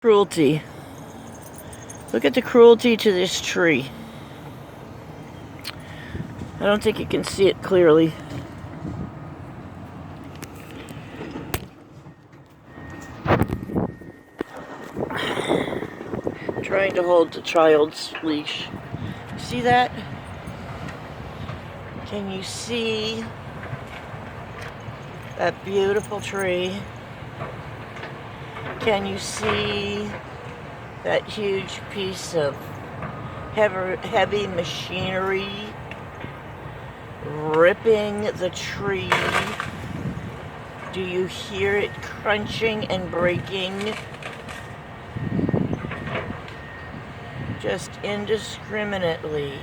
Cruelty. Look at the cruelty to this tree. I don't think you can see it clearly. I'm trying to hold the child's leash. See that? Can you see that beautiful tree? Can you see that huge piece of heavy machinery ripping the tree? Do you hear it crunching and breaking? Just indiscriminately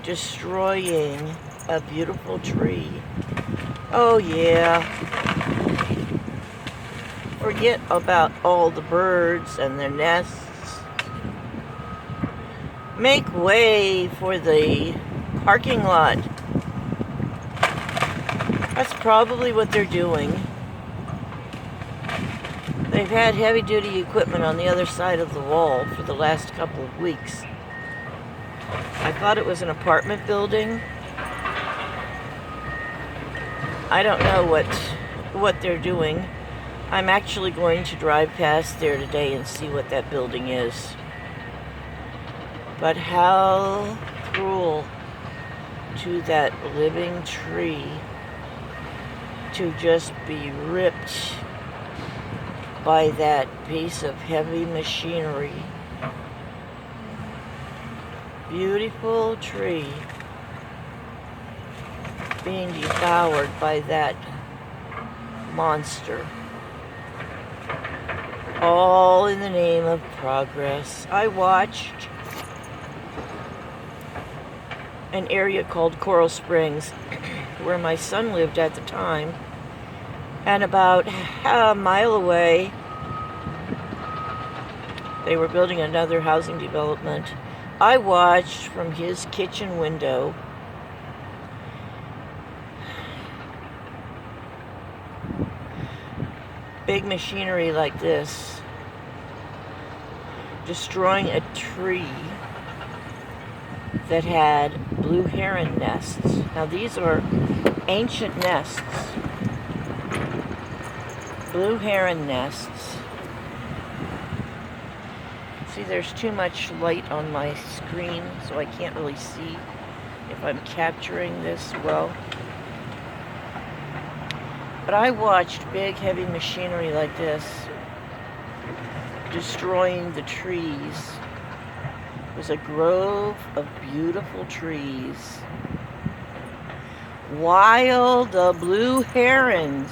destroying a beautiful tree. Oh yeah. Forget about all the birds and their nests. Make way for the parking lot. That's probably what they're doing. They've had heavy-duty equipment on the other side of the wall for the last couple of weeks. I thought it was an apartment building. I don't know what they're doing. I'm actually going to drive past there today and see what that building is. But how cruel to that living tree to just be ripped by that piece of heavy machinery. Beautiful tree being devoured by that monster. All in the name of progress. I watched an area called Coral Springs where my son lived at the time, and about a mile away they were building another housing development. I watched from his kitchen window big machinery like this destroying a tree that had blue heron nests. Now these are ancient nests. Blue heron nests. See, there's too much light on my screen, so I can't really see if I'm capturing this well. But I watched big, heavy machinery like this destroying the trees. It was a grove of beautiful trees, while the blue herons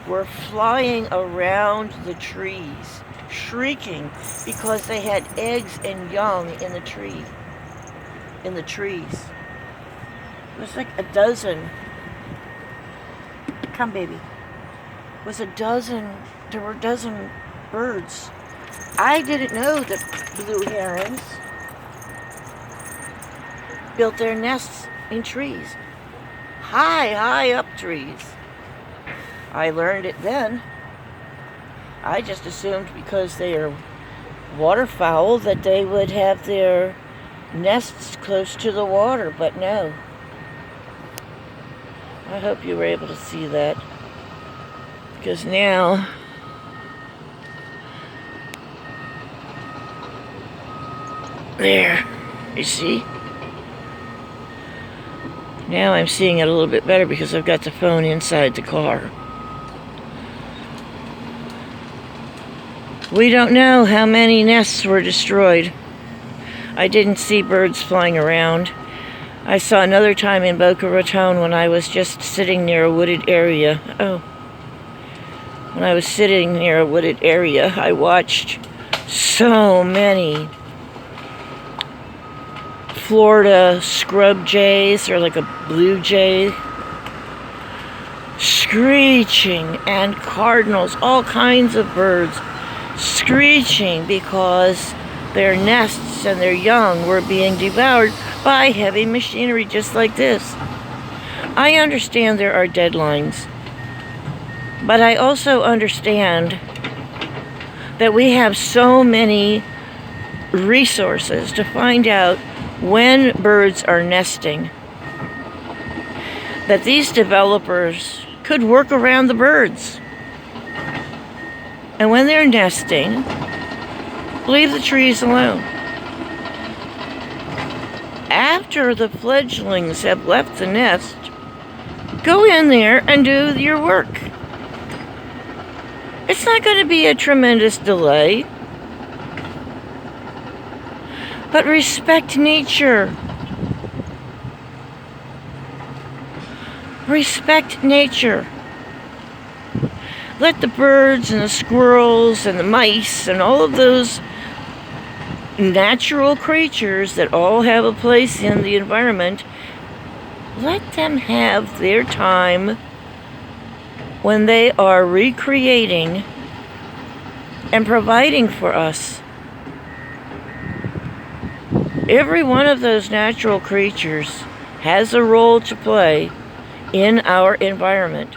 were flying around the trees, shrieking because they had eggs and young in the trees. It was like a dozen. Come, baby. It was there were a dozen birds. I didn't know that blue herons built their nests in trees. High up trees. I learned it then. I just assumed because they are waterfowl that they would have their nests close to the water, but no. I hope you were able to see that, because now there, you see? Now I'm seeing it a little bit better because I've got the phone inside the car. We don't know how many nests were destroyed. I didn't see birds flying around. I saw another time in Boca Raton when I was just sitting near a wooded area. When I was sitting near a wooded area, I watched so many Florida scrub jays, or like a blue jay, screeching, and cardinals, all kinds of birds screeching because their nests and their young were being devoured by heavy machinery just like this. I understand there are deadlines, but I also understand that we have so many resources to find out when birds are nesting, that these developers could work around the birds. And when they're nesting, leave the trees alone. After the fledglings have left the nest, go in there and do your work. It's not going to be a tremendous delay. But respect nature. Respect nature. Let the birds and the squirrels and the mice and all of those natural creatures that all have a place in the environment, let them have their time when they are recreating and providing for us. Every one of those natural creatures has a role to play in our environment.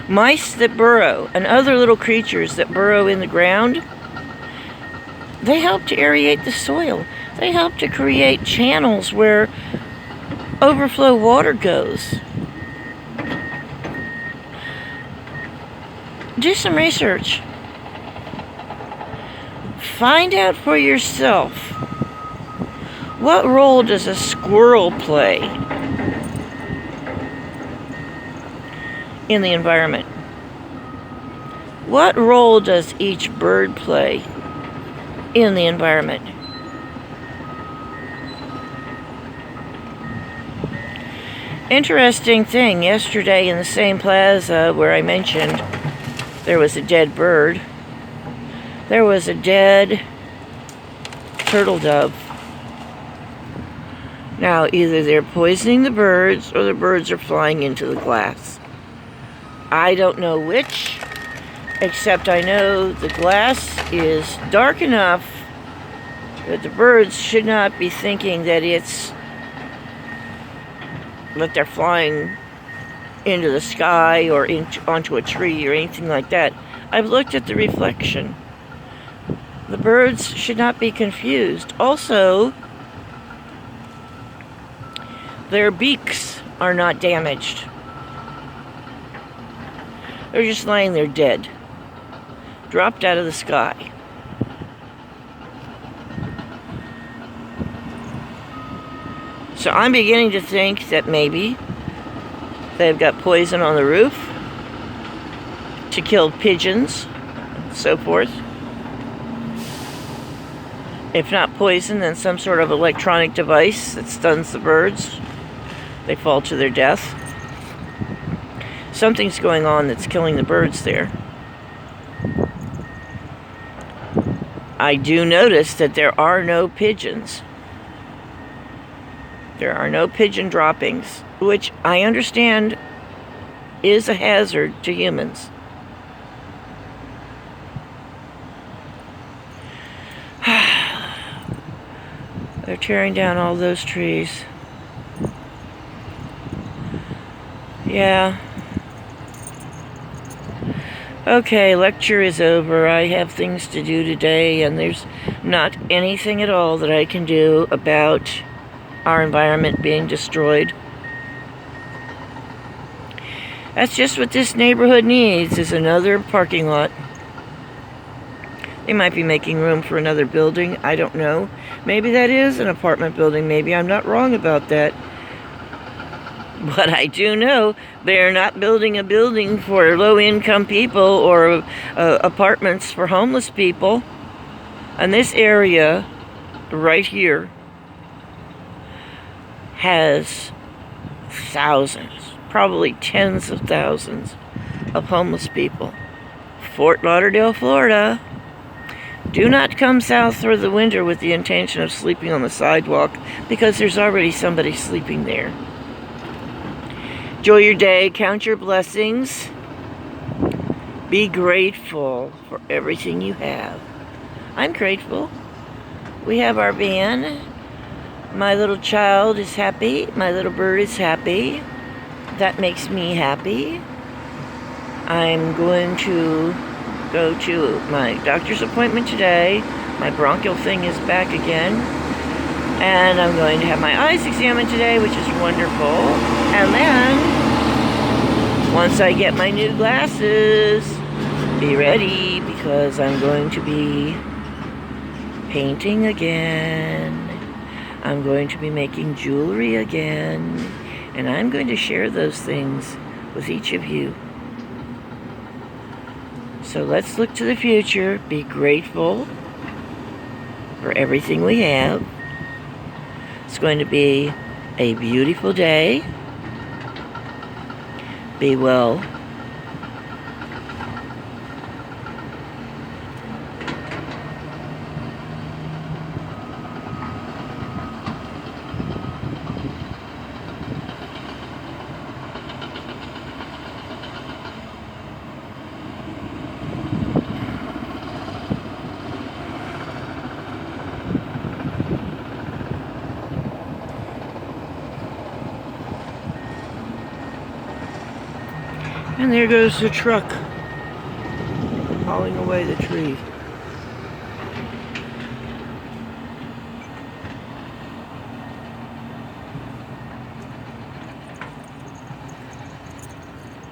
Mice that burrow and other little creatures that burrow in the ground, they help to aerate the soil. They help to create channels where overflow water goes. Do some research. Find out for yourself, what role does a squirrel play in the environment? What role does each bird play in the environment? Interesting thing, yesterday in the same plaza where I mentioned there was a dead bird, there was a dead turtle dove. Now, either they're poisoning the birds or the birds are flying into the glass. I don't know which, except I know the glass is dark enough that the birds should not be thinking that they're flying into the sky or onto a tree or anything like that. I've looked at the reflection. The birds should not be confused. Also, their beaks are not damaged. They're just lying there dead, dropped out of the sky. So I'm beginning to think that maybe they've got poison on the roof to kill pigeons and so forth. If not poison, then some sort of electronic device that stuns the birds. They fall to their death. Something's going on that's killing the birds there. I do notice that there are no pigeons. There are no pigeon droppings, which I understand is a hazard to humans. They're tearing down all those trees. Yeah. Okay, lecture is over. I have things to do today, and there's not anything at all that I can do about our environment being destroyed. That's just what this neighborhood needs, is another parking lot. They might be making room for another building. I don't know. Maybe that is an apartment building. Maybe I'm not wrong about that. But I do know they're not building a building for low-income people or apartments for homeless people. And this area right here has thousands, probably tens of thousands of homeless people. Fort Lauderdale, Florida. Do not come south for the winter with the intention of sleeping on the sidewalk, because there's already somebody sleeping there. Enjoy your day. Count your blessings. Be grateful for everything you have. I'm grateful. We have our van. My little child is happy. My little bird is happy. That makes me happy. I'm going to go to my doctor's appointment today. My bronchial thing is back again. And I'm going to have my eyes examined today, which is wonderful. And then, once I get my new glasses, be ready, because I'm going to be painting again. I'm going to be making jewelry again. And I'm going to share those things with each of you. So let's look to the future, be grateful for everything we have. It's going to be a beautiful day. Be well. And there goes the truck hauling away the tree.